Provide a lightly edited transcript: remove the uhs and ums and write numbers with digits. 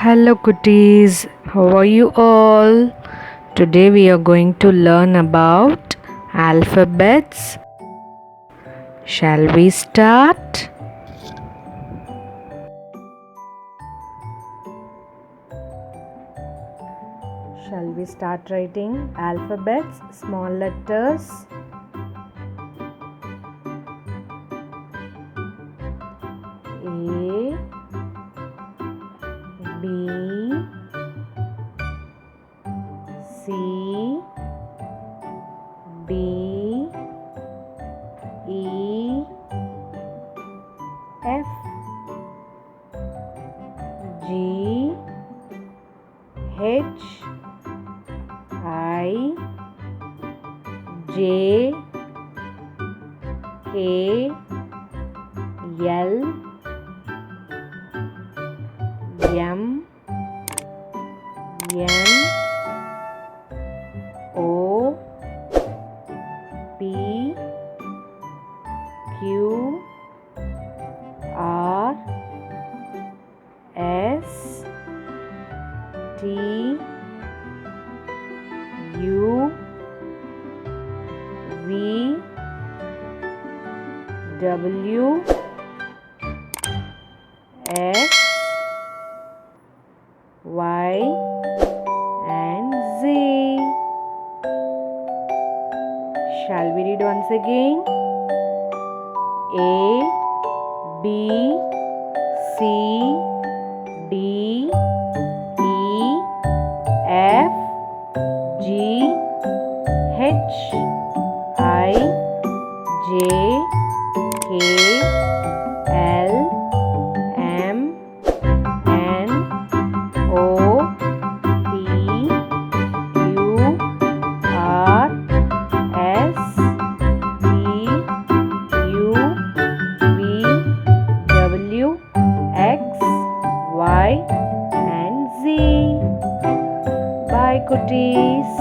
Hello, cuties. How are you all? Today we are going to learn about alphabets. Shall we start? Shall we start writing alphabets, small letters? A, B, C, D, E, F, G, H, I, J, K, L, M, N, O, P, Q, R, S, T, U, V, W, X, Y and Z. Shall we read once again? A, B, C, D, E, F, G, H, I, J, K, L, M, N, O, P, Q, R, S, T, U, V, W, X, Y and Z. Bye, cuties.